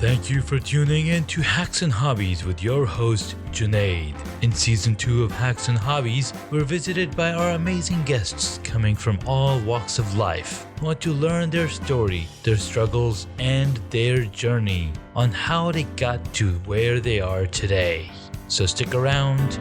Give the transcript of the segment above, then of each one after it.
Thank you for tuning in to Hacks and Hobbies with your host, Junaid. In Season 2 of Hacks and Hobbies, we're visited by our amazing guests coming from all walks of life. We want to learn their story, their struggles, and their journey on how they got to where they are today. So stick around.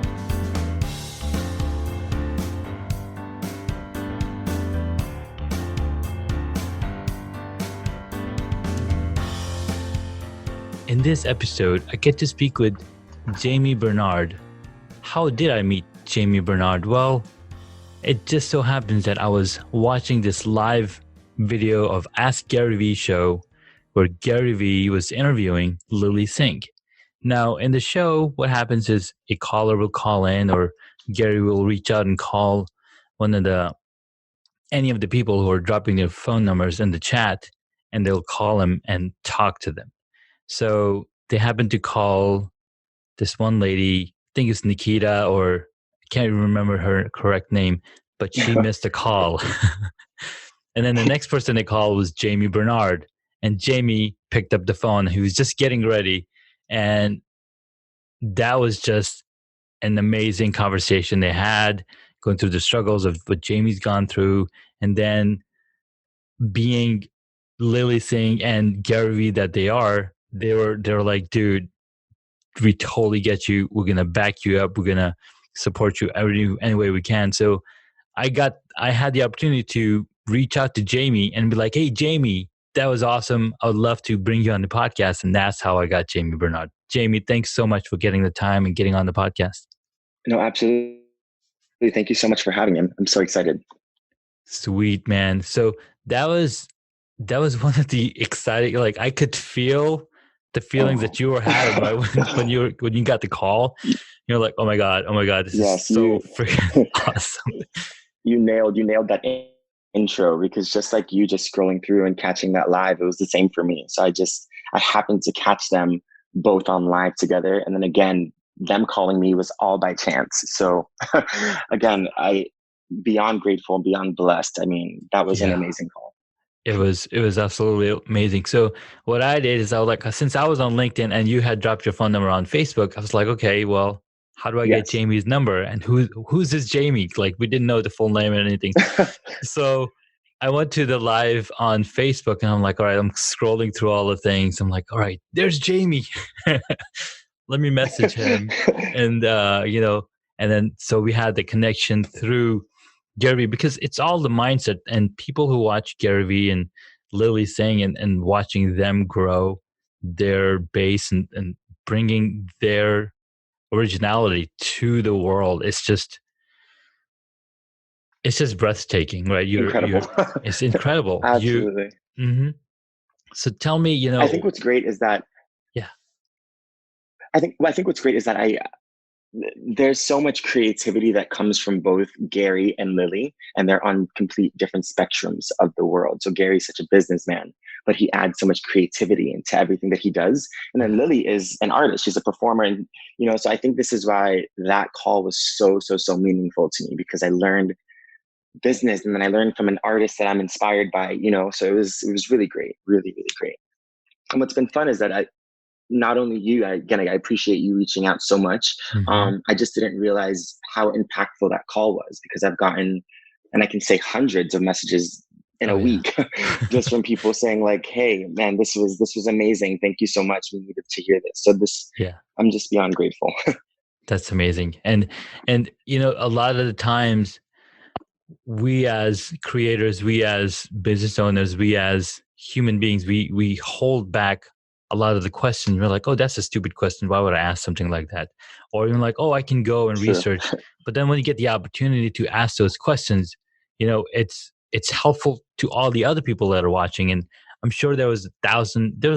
In this episode, I get to speak with Jamie Bernard. How did I meet Jamie Bernard? Well, it just so happens that I was watching this live video of Ask Gary V show where Gary V was interviewing Lilly Singh. Now, in the show, what happens is a caller will call in or Gary will reach out and call any of the people who are dropping their phone numbers in the chat, and they'll call them and talk to them. So they happened to call this one lady, I think it's Nikita, or I can't even remember her correct name, but she missed a call. And then the next person they called was Jamie Bernard. And Jamie picked up the phone. He was just getting ready. And that was just an amazing conversation they had, going through the struggles of what Jamie's gone through. And then being Lilly Singh and Gary Vee that they were like, dude, we totally get you. We're gonna back you up. We're gonna support you any way we can. So I had the opportunity to reach out to Jamie and be like, hey, Jamie, that was awesome. I would love to bring you on the podcast. And that's how I got Jamie Bernard. Jamie, thanks so much for getting the time and getting on the podcast. No, absolutely. Thank you so much for having me. I'm so excited. Sweet, man. So that was one of the exciting, like I could feel the feelings that you were having, right? when you got the call. You're like, oh my God, this is so freaking awesome. You nailed that intro, because just like you just scrolling through and catching that live, it was the same for me. So I happened to catch them both on live together. And then again, them calling me was all by chance. So again, I beyond grateful and beyond blessed. I mean, that was an amazing call. It was absolutely amazing. So what I did is I was like, since I was on LinkedIn and you had dropped your phone number on Facebook, I was like, okay, well, how do I get Jamie's number? And who's this Jamie? Like, we didn't know the full name or anything. So I went to the live on Facebook and I'm like, all right, I'm scrolling through all the things. I'm like, all right, there's Jamie. Let me message him. And, and then, so we had the connection through Gary Vee, because it's all the mindset, and people who watch Gary Vee and Lilly Singh and watching them grow their base and bringing their originality to the world. It's just breathtaking, right? Incredible. It's incredible. Absolutely. So tell me, I think what's great is that, I think what's great is that there's so much creativity that comes from both Gary and Lilly, and they're on complete different spectrums of the world. So Gary's such a businessman, but he adds so much creativity into everything that he does. And then Lilly is an artist. She's a performer. And, so I think this is why that call was so meaningful to me, because I learned business and then I learned from an artist that I'm inspired by, so it was really great, really, really great. And what's been fun is that not only you, I appreciate you reaching out so much. I just didn't realize how impactful that call was, because I've gotten, and I can say hundreds of messages in a week, just from people saying like, hey man, this was amazing. Thank you so much. We needed to hear this. So I'm just beyond grateful. That's amazing. And a lot of the times we as creators, we as business owners, we as human beings, we hold back a lot of the questions. We're like, oh, that's a stupid question. Why would I ask something like that? Or even like, oh, I can go and research. But then when you get the opportunity to ask those questions, it's helpful to all the other people that are watching. And I'm sure there was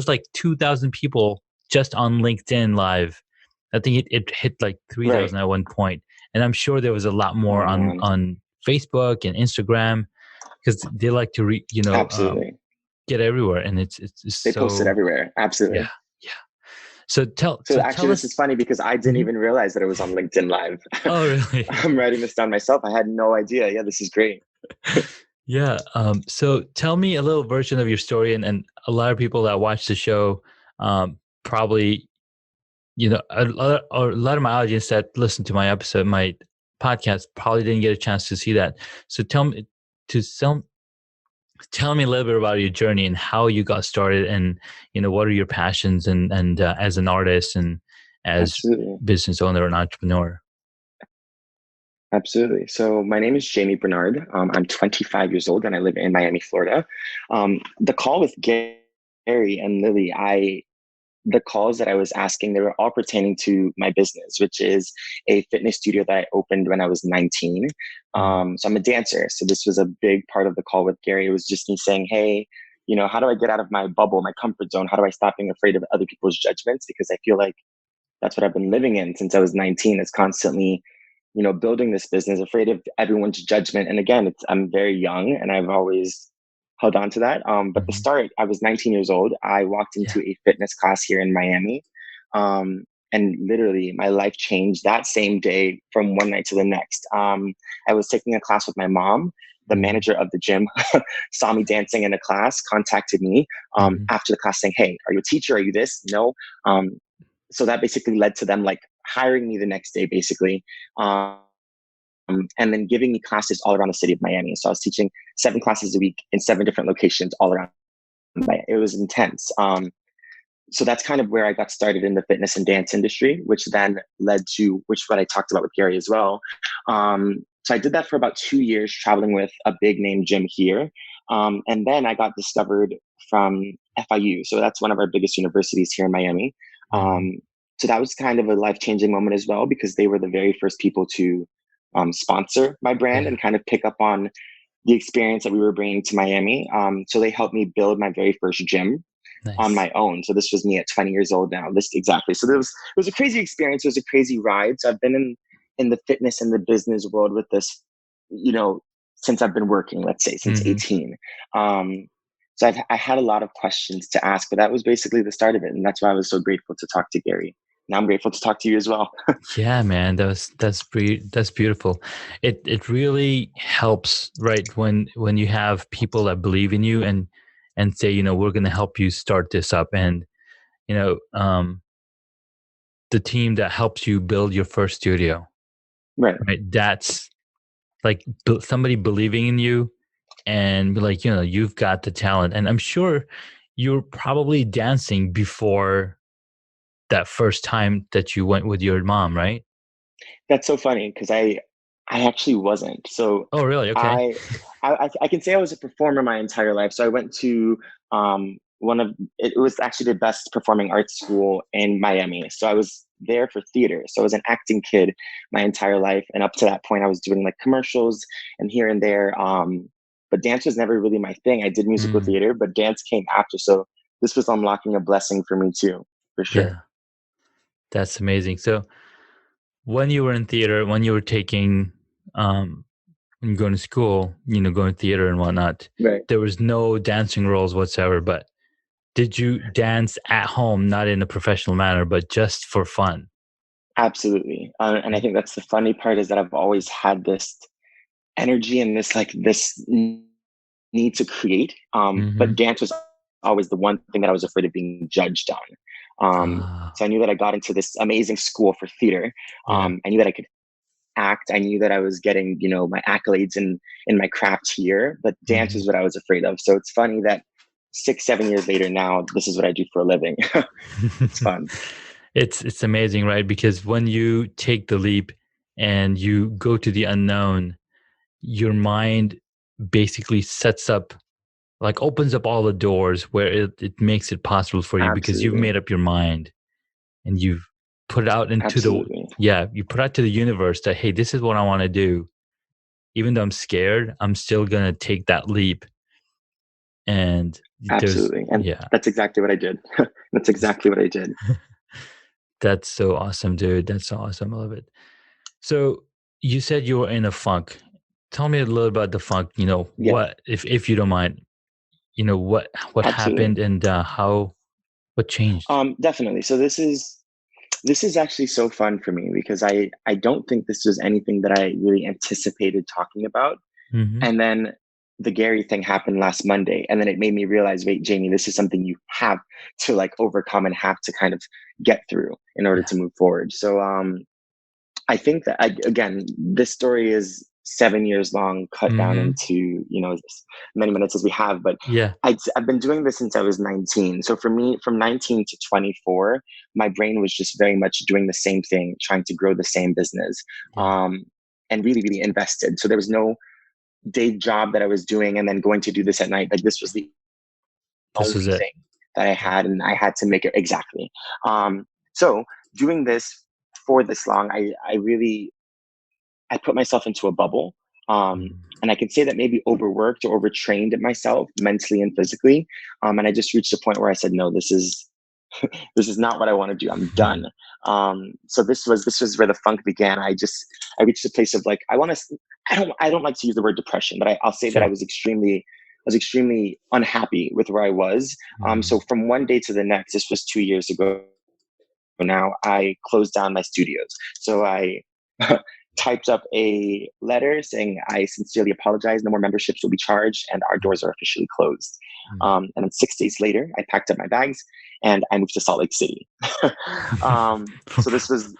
like 2,000 people just on LinkedIn live. I think it hit like 3,000 at one point. And I'm sure there was a lot more on Facebook and Instagram, because they like to absolutely. Get everywhere, and it's they post it everywhere. Absolutely. Yeah. So actually, this is funny, because I didn't even realize that it was on LinkedIn Live. Oh, really? I'm writing this down myself. I had no idea. Yeah, this is great. Yeah. So tell me a little version of your story, and a lot of people that watch the show Probably, a lot of my audience that listen to my episode, my podcast, probably didn't get a chance to see that. So to some, tell me a little bit about your journey and how you got started, and what are your passions, and as an artist and as Absolutely. business owner and entrepreneur. Absolutely. So my name is Jamie Bernard. I'm 25 years old and I live in Miami, Florida. The call with Gary and Lilly, the calls that I was asking, they were all pertaining to my business, which is a fitness studio that I opened when I was 19. Mm-hmm. So I'm a dancer. So this was a big part of the call with Gary. It was just me saying, hey, how do I get out of my bubble, my comfort zone? How do I stop being afraid of other people's judgments? Because I feel like that's what I've been living in since I was 19, is constantly, building this business, afraid of everyone's judgment. And again, I'm very young and I've always held on to that. But the Mm-hmm. start, I was 19 years old. I walked into Yeah. a fitness class here in Miami. And literally my life changed that same day from one night to the next. I was taking a class with my mom. The Mm-hmm. manager of the gym saw me dancing in a class, contacted me Mm-hmm. after the class saying, hey, are you a teacher? Are you this? No. So that basically led to them like hiring me the next day, basically. Um, and then giving me classes all around the city of Miami. So I was teaching 7 classes a week in 7 different locations all around. It was intense. So that's kind of where I got started in the fitness and dance industry, which then led to what I talked about with Gary as well. So I did that for about 2 years, traveling with a big name gym here. And then I got discovered from FIU. So that's one of our biggest universities here in Miami. Mm-hmm. Um, so that was kind of a life changing moment as well, because they were the very first people to sponsor my brand Yeah. and kind of pick up on the experience that we were bringing to Miami. So they helped me build my very first gym on Nice. my own. So this was me at 20 years old now. This exactly. So it was a crazy experience. It was a crazy ride. So I've been in the fitness and the business world with this, you know, since I've been working, let's say since Mm-hmm. 18. Um, so I had a lot of questions to ask, but that was basically the start of it. And that's why I was so grateful to talk to Gary. Now I'm grateful to talk to you as well. Yeah, man, that's beautiful. It really helps, right? When you have people that believe in you and say, we're going to help you start this up, and you know, um, the team that helps you build your first studio, Right. right? That's like somebody believing in you and be like, you've got the talent. And I'm sure you're probably dancing before that first time that you went with your mom, right? That's so funny because I actually wasn't. So Oh, really? Okay. I, I can say I was a performer my entire life. So I went to one of it was actually the best performing arts school in Miami. So I was there for theater. So I was an acting kid my entire life, and up to that point, I was doing like commercials and here and there. But dance was never really my thing. I did musical Mm, theater, but dance came after. So this was unlocking a blessing for me too, for sure. yeah, that's amazing. So when you were in theater, when you were taking, when you going to school, going to theater and whatnot, Right. there was no dancing roles whatsoever. But did you dance at home, not in a professional manner, but just for fun? Absolutely. And I think that's the funny part, is that I've always had this energy and this need to create. Mm-hmm. But dance was always the one thing that I was afraid of being judged on. Ah, So I knew that I got into this amazing school for theater. yeah. I knew that I could act. I knew that I was getting, my accolades in my craft here, but dance Mm-hmm. is what I was afraid of. So it's funny that 6, 7 years later now, this is what I do for a living. It's fun. It's amazing, right? Because when you take the leap and you go to the unknown, your mind basically sets up, like opens up all the doors where it makes it possible for you, because you've Absolutely. made up your mind and you've put it out into the, Absolutely. yeah, you put out to the universe that, hey, this is what I want to do. Even though I'm scared, I'm still gonna take that leap. And there's, Absolutely. And yeah, that's exactly what I did. That's exactly what I did. that's so awesome, dude. That's so awesome. I love it. So you said you were in a funk. Tell me a little about the funk. Yes, What, if you don't mind, what absolutely. happened, and how, what changed? Definitely. So this is actually so fun for me, because I don't think this was anything that I really anticipated talking about. Mm-hmm. And then the Gary thing happened last Monday. And then it made me realize, wait, Jamie, this is something you have to like overcome and have to kind of get through in order Yeah. to move forward. So I think that again, this story is 7 years long, cut down Mm-hmm. into, as many minutes as we have. But Yeah. I've been doing this since I was 19. So for me, from 19 to 24, my brain was just very much doing the same thing, trying to grow the same business, Yeah. and really, really invested. So there was no day job that I was doing and then going to do this at night. Like this was the This is only it. thing that I Yeah. had, and I had to make it exactly. So doing this for this long, I put myself into a bubble. Mm. And I can say that maybe overworked or overtrained myself mentally and physically. And I just reached a point where I said, no, this is not what I want to do. I'm done. So this was where the funk began. I reached a place of like, I don't like to use the word depression, but I'll say that Sure. I was extremely unhappy with where I was. Mm. So from one day to the next, this was 2 years ago now, I closed down my studios. So I typed up a letter saying, I sincerely apologize. No more memberships will be charged, and our doors are officially closed. Mm. And then 6 days later, I packed up my bags and I moved to Salt Lake City. So this was the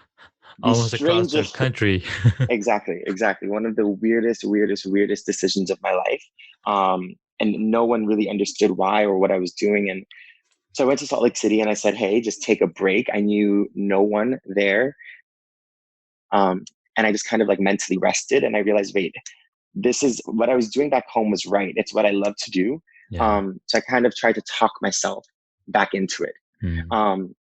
Almost across the strangest, country. exactly. One of the weirdest decisions of my life. And no one really understood why or what I was doing. And so I went to Salt Lake City and I said, hey, just take a break. I knew no one there. Um, and I just kind of like mentally rested, and I realized, wait, this is what I was doing back home was right. It's what I love to do. Yeah. So I kind of tried to talk myself back into it. Mm. Um,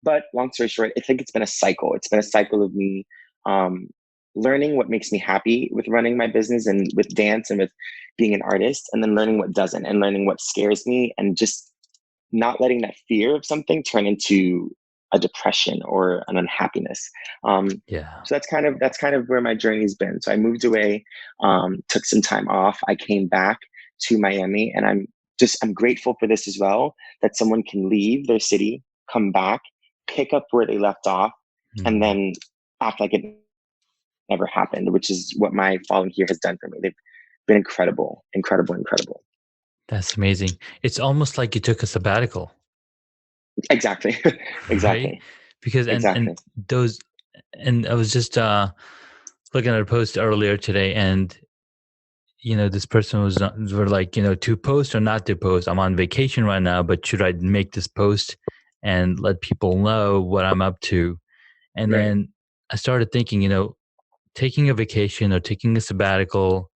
but long story short, I think it's been a cycle. It's been a cycle of me um, learning what makes me happy with running my business and with dance and with being an artist, and then learning what doesn't, and learning what scares me, and just not letting that fear of something turn into a depression or an unhappiness. Um, Yeah. so that's kind of where my journey's been. So I moved away, took some time off. I came back to Miami, and I'm grateful for this as well. That someone can leave their city, come back, pick up where they left off, and Mm. then act like it never happened, which is what my following here has done for me. They've been incredible, incredible, incredible. That's amazing. It's almost like you took a sabbatical, Exactly, right? exactly, Because and exactly. those and I was just looking at a post earlier today, and this person were like, to post or not to post. I'm on vacation right now, but should I make this post and let people know what I'm up to? And Right. then I started thinking, taking a vacation or taking a sabbatical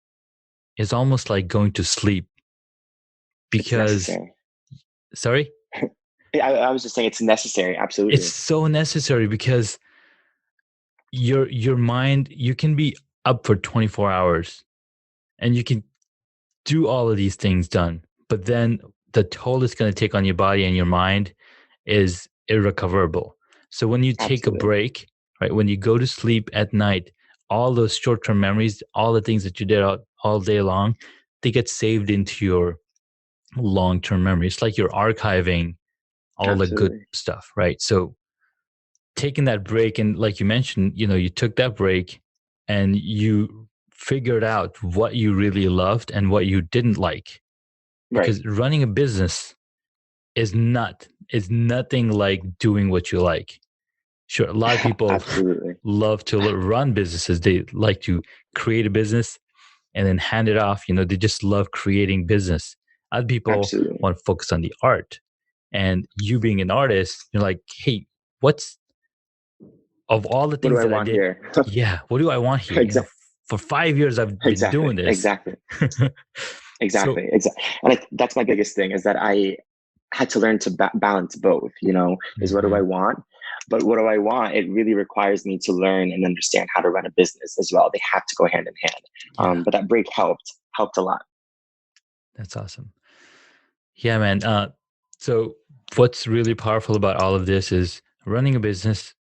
is almost like going to sleep It's because, necessary. sorry, Yeah, I was just saying it's necessary. it's Absolutely. so necessary because your mind, you can be up for 24 hours and you can do all of these things done, but then the toll it's going to take on your body and your mind is irrecoverable. So when you take a Absolutely. break, right, when you go to sleep at night, all those short-term memories, all the things that you did all day long, they get saved into your long-term memory. It's like you're archiving all the good Absolutely. stuff, right? So taking that break, and like you mentioned, you took that break and you figured out what you really loved and what you didn't like, Right. because running a business is nothing like doing what you like. Sure, a lot of people Absolutely. love to run businesses. They like to create a business and then hand it off. They just love creating business. Other people Absolutely. want to focus on the art. And you being an artist, you're like, hey, what's of all the What do things I that I want did? here? Yeah, what do I want here? Exactly. For 5 years I've been Exactly. doing this. Exactly. So, Exactly. Exactly. And that's my biggest thing is that I had to learn to balance both. Is what do I mhm, want? But what do I want? It really requires me to learn and understand how to run a business as well. They have to go hand in hand. yeah, But that break helped a lot. that's awesome. Yeah, man. So what's really powerful about all of this is running a business,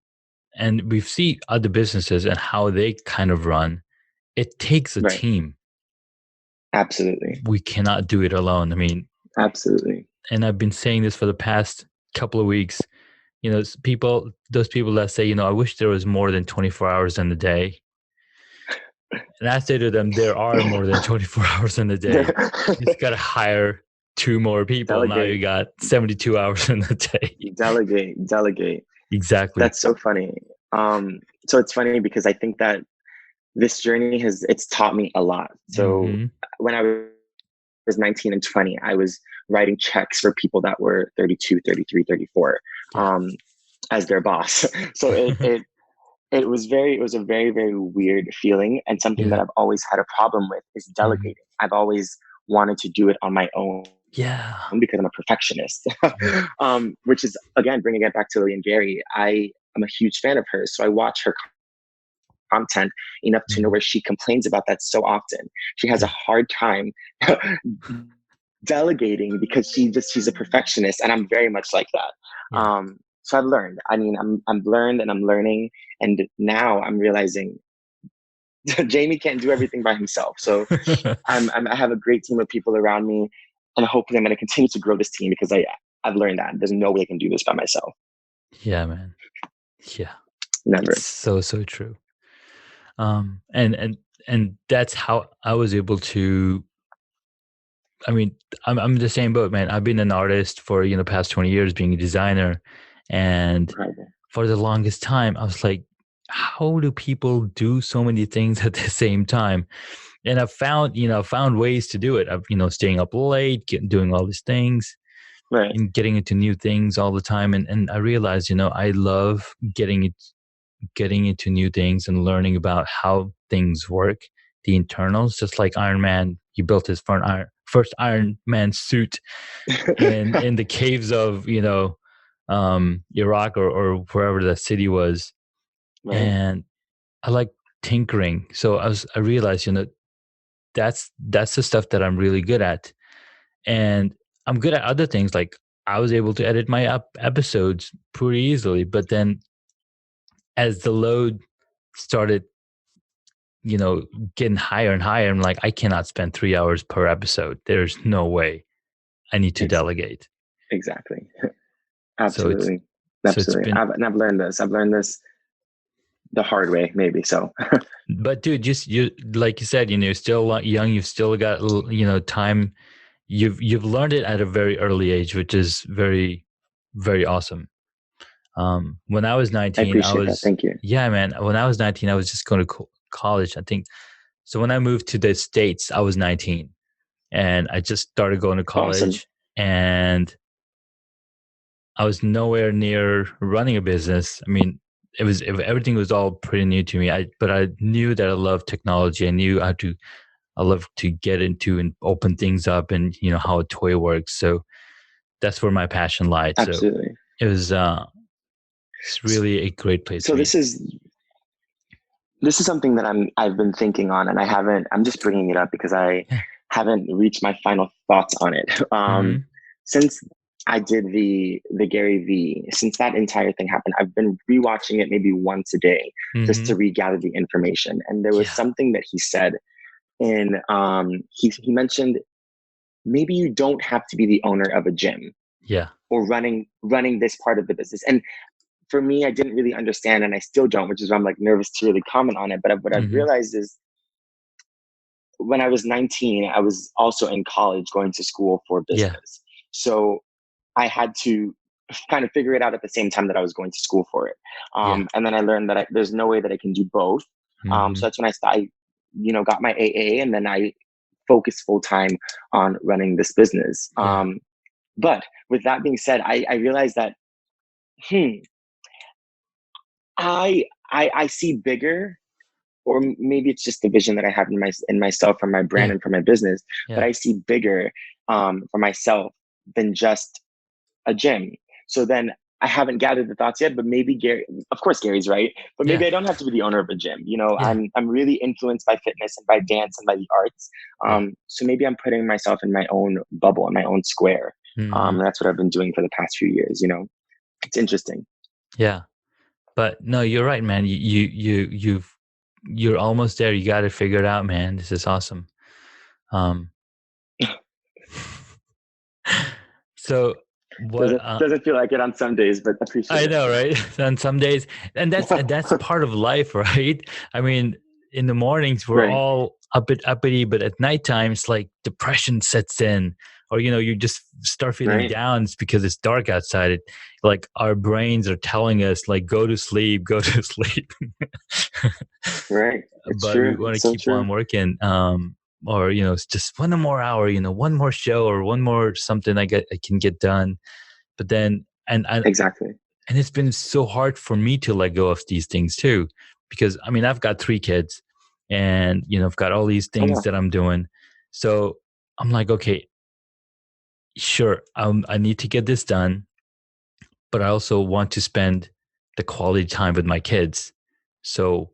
and we see other businesses and how they kind of run. It takes a Right. team. Absolutely. We cannot do it alone. I mean, Absolutely. and I've been saying this for the past couple of weeks. Those people that say, I wish there was more than 24 hours in the day. And I say to them, there are more than 24 hours in a day. You just got to hire 2 more people. Now you Delegate, got 72 hours in a day. delegate. Exactly. That's so funny. So it's funny because I think that this journey it's taught me a lot. So Mm-hmm. when I was 19 and 20, I was writing checks for people that were 32, 33, 34, Yeah. as their boss. So it was a very, very weird feeling, and something that Yeah. I've always had a problem with is Mm-hmm. delegating. I've always wanted to do it on my own Yeah. because I'm a perfectionist. Yeah. Which is, again, bringing it back to Lilly and Gary. I am a huge fan of hers, so I watch her content enough to know Mm-hmm. where she complains about that so often. She has a Yeah. hard time delegating because she's a perfectionist, and I'm very much like that. Yeah. So I've learned. I mean, I'm learned and I'm learning, and now I'm realizing Jamie can't do everything by himself. So I have a great team of people around me, and hopefully I'm going to continue to grow this team because I've learned that there's no way I can do this by myself. Yeah, man. Yeah. It's Never. so, so true. And that's how I was able to. I mean, I'm the same boat, man. I've been an artist for past 20 years, being a designer, and Incredible. for the longest time, I was like, how do people do so many things at the same time? And I've found ways to do it. I've staying up late, doing all these things, Right. and getting into new things all the time. And I realized, I love getting into new things and learning about how things work, the internals. Just like Iron Man, he built his first Iron Man suit in the caves of Iraq or wherever that city was. Right. And I like tinkering, so I realized that's the stuff that I'm really good at, and I'm good at other things. Like I was able to edit my episodes pretty easily, but then as the load started getting higher and higher, I'm like, I cannot spend 3 hours per episode. There's no way. I need to Ex- delegate. exactly. So it's Absolutely. so it's Absolutely. been. I've learned this. I've learned this the hard way, maybe. So, But dude, just you like you said, you're still young. You've still got time. You've learned it at a very early age, which is very, very awesome. When I was I 19, appreciate that. Thank you. yeah, man. When I was 19, I was just going to college, I think. So when I moved to the States, I was 19, and I just started going to Awesome. college, and I was nowhere near running a business. I mean, everything was all pretty new to me. But I knew that I loved technology. I love to get into and open things up, and how a toy works. So that's where my passion lied. So Absolutely. it was it's really a great place to So be. this is something that I've been thinking on, and I'm just bringing it up because I Yeah. haven't reached my final thoughts on it. Mm-hmm. Since I did the Gary V, since that entire thing happened, I've been rewatching it maybe once a day just Mm-hmm. to regather the information. And there was Yeah. something that he said in he mentioned maybe you don't have to be the owner of a gym Yeah. or running this part of the business. And for me, I didn't really understand, and I still don't, which is why I'm like nervous to really comment on it. But what I've Mm-hmm. realized is when I was 19, I was also in college going to school for Yeah. business. So I had to kind of figure it out at the same time that I was going to school for it. Yeah. And then I learned that there's no way that I can do both. Mm-hmm. So that's when got my AA, and then I focused full time on running this business. Yeah. But with that being said, I realized that, hmm, I see bigger, or maybe it's just the vision that I have in myself for my brand Yeah. and for my business, but Yeah. I see bigger for myself than just a gym. So then I haven't gathered the thoughts yet, but maybe Gary, of course Gary's right, but maybe Yeah. I don't have to be the owner of a gym. Yeah. I'm really influenced by fitness and by dance and by the arts. Yeah. So maybe I'm putting myself in my own bubble, in my own square. Mm-hmm. And that's what I've been doing for the past few years. It's interesting. Yeah. But no, you're right, man. You're almost there. You got to figure it out, man. This is awesome. Um, so what? Doesn't feel like it on some days, but appreciate I it. know, right? On some days, and that's part of life, right? I mean, in the mornings we're Right. all uppity, but at nighttime it's like depression sets in, or you just start feeling Right. down. It's because it's dark outside. Like our brains are telling us like go to sleep, go to sleep. Right. It's But we true. want It's to so keep on true. working. Or it's just one more hour, one more show or one more something I can get done. But then Exactly. and it's been so hard for me to let go of these things too, because I mean I've got 3 kids, and I've got all these Oh things wow. that I'm doing. So I'm like, okay, sure, I need to get this done, but I also want to spend the quality time with my kids. So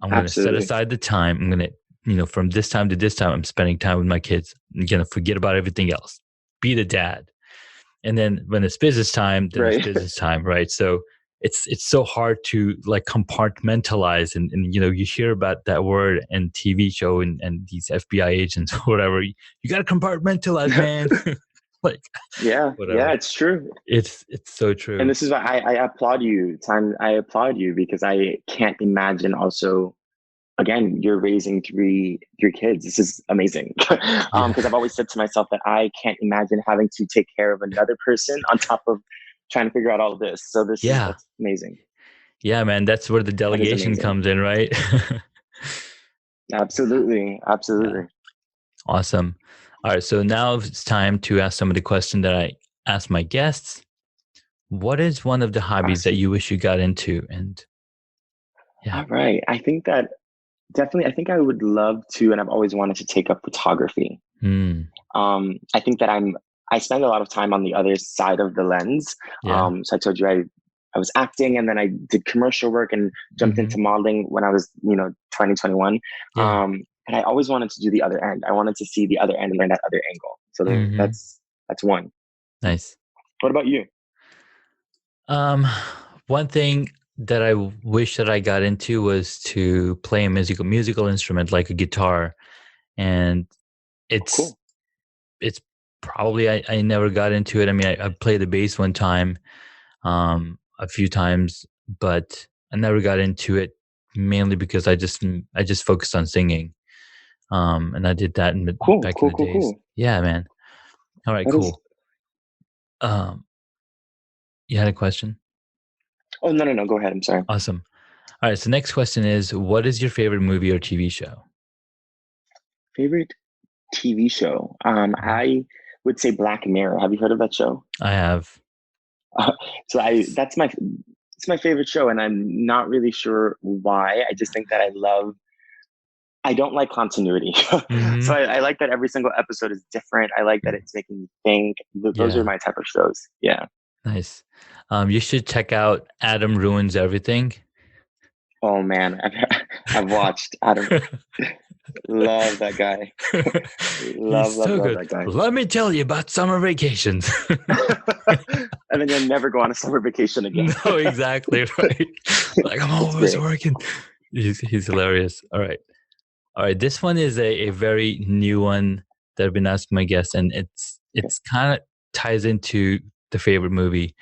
I'm going to set Absolutely. aside the time. I'm going to, from this time to this time, I'm spending time with my kids. I'm going to forget about everything else, be the dad. And then when it's business time, then it's Right. business time, right? So it's so hard to like compartmentalize, and you hear about that word and TV show and these FBI agents or whatever. You got to compartmentalize, man. Like Yeah. Yeah. whatever. It's true. It's so And true. this is why I applaud you. I applaud you because I can't imagine also again, you're raising three kids. This is amazing. Yeah. Because I've always said to myself that I can't imagine having to take care of another person on top of trying to figure out all of this. So Yeah. that's amazing. Yeah, man. That's where the That is delegation amazing. comes in, right? Absolutely. Yeah. Absolutely. Awesome. All right. So now it's time to ask some of the questions that I ask my guests. What is one of the hobbies that Awesome. you wish you got into? And yeah. All right. I think that definitely, I think I would love to, and I've always wanted to take up photography. Hmm. I think that I spend a lot of time on the other side of the lens. Yeah. So I told you I was acting, and then I did commercial work and jumped Hmm. into modeling when I was 2021. Yeah. And I always wanted to do the other end. I wanted to see the other end and learn that other angle. So Hmm. that's one. Nice. What about you? Um, One thing that I wish that I got into was to play a musical instrument like a guitar, and it's Cool. it's probably I never got into it. I mean, I played the bass one time, a few times, but I never got into it mainly because I just focused on singing. And I did that Cool. back in Cool. the Cool. days. Cool. Yeah, man. All right, That is. cool. Um, you had a question? Oh no, no, no. Go ahead. I'm sorry. Awesome. All right. So next question is, what is your favorite movie or TV show? Favorite TV show. Mhm. I would say Black Mirror. Have you heard of that show? I have. So I Yes. that's my it's my favorite show, and I'm not really sure why. I just think that I don't like continuity. So Hmm. I like that every single episode is different. I like that it's making me think. Those are Yeah. my type of shows. Yeah. Nice. You should check out Adam Ruins Everything. Oh man, I've watched Adam. Love that guy. He's so Love good. that guy. Let me tell you about summer vacations. And then you'll never go on a summer vacation again. No, exactly right. Like I'm It's always great. working. He's hilarious. All right. All right. This one is a very new one that I've been asking my guests, and Okay. it's kind of ties into the favorite movie.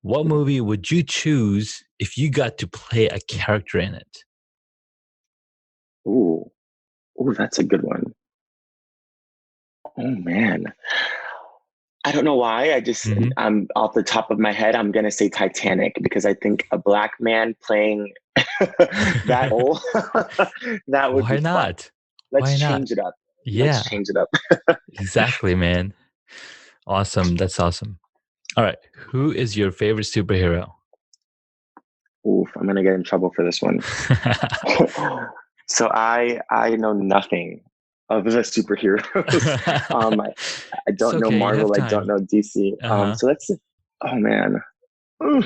What Mhm. movie would you choose if you got to play a character in it? Ooh, ooh, that's a good one. Oh man. I don't know why. Hmm. I'm off the top of my head, I'm gonna say Titanic because I think a black man playing that role, that would Why be fun. not? Let's Why not? change it up. Let's Yeah, change it up. exactly, man. Awesome. That's awesome. All right. Who is your favorite superhero? Oof, I'm gonna get in trouble for this one. So I know nothing of the superheroes. I It's don't know okay. You have Marvel. I don't time. know DC. Uh-huh. So let's. Oh man. Ooh,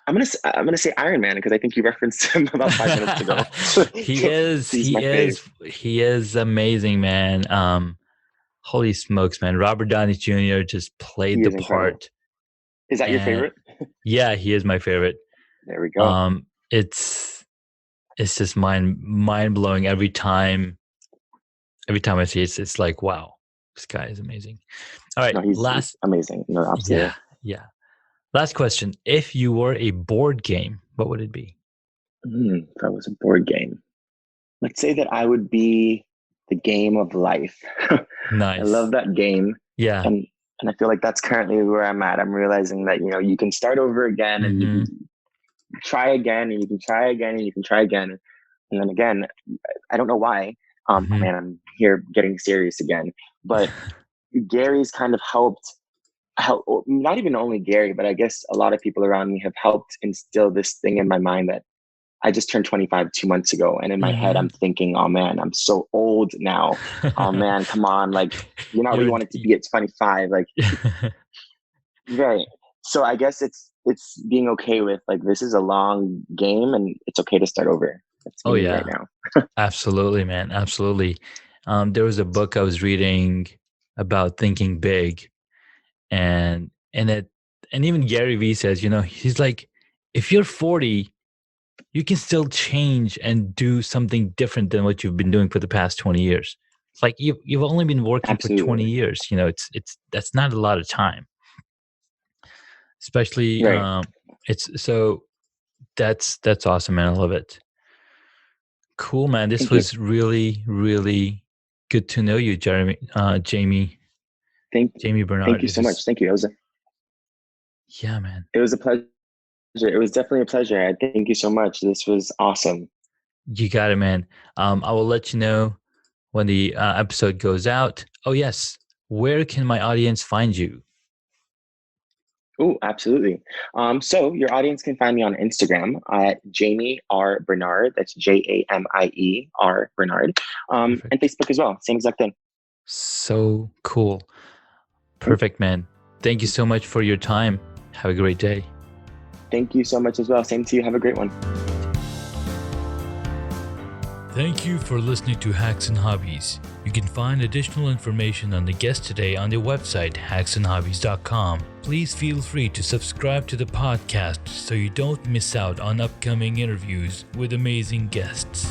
I'm gonna say Iron Man because I think you referenced him about 5 minutes ago. He is, He's he my fave. is, he is amazing, man. Holy smokes, man. Robert Downey Jr. just played He the is incredible. part. Is that your And favorite? yeah, he is my favorite. There we go. Um, it's it's just mind blowing every time I see it. It's like, wow, this guy is amazing. All right, No, he's last amazing. No, yeah, absolutely. yeah. Last question. If you were a board game, what would it be? That was a board game. Let's say that I would be the game of life. I love Nice. that game. Yeah. And I feel like that's currently where I'm at. I'm realizing that, you can start over again and you can Mm-hmm. try again and you can try again and you can try again. And then again, I don't know why. Oh Mm-hmm. man, I'm here getting serious again. But Gary's kind of help, not even only Gary, but I guess a lot of people around me have helped instill this thing in my mind that I just turned 25 2 months ago. And in my head, Mm-hmm. I'm thinking, oh man, I'm so old now. Oh man, come on. Like, you're not where you You're wanted to be at 25. Like, right. So I guess it's being okay with, like, this is a long game and it's okay to start over. That's Oh me right yeah. now. Absolutely, man. Absolutely. There was a book I was reading about thinking big, and even Gary Vee says, he's like, if you're 40, you can still change and do something different than what you've been doing for the past 20 years. It's like you've only been working for 20 Absolutely. years. It's that's not a lot of time, especially Right. it's so that's awesome, man. I love it. Cool, man. This Thank you. was really, really good to know you, Jeremy, Thank Jamie thank Bernard. you This so much. is, Thank you. yeah, man. It was a pleasure. It was definitely a pleasure. I thank you so much. This was awesome. You got it, man. I will let you know when the episode goes out. Oh, yes. Where can my audience find you? Oh, absolutely. So your audience can find me on Instagram at Jamie R. Bernard. That's JAMIE R. Bernard. Perfect. And Facebook as well. Same exact thing. So cool. Thank Perfect, man. Thank you so much for your time. Have a great day. thank you so much as well. Same to you. Have a great one. Thank you for listening to Hacks and Hobbies. You can find additional information on the guest today on their website, hacksandhobbies.com. Please feel free to subscribe to the podcast so you don't miss out on upcoming interviews with amazing guests.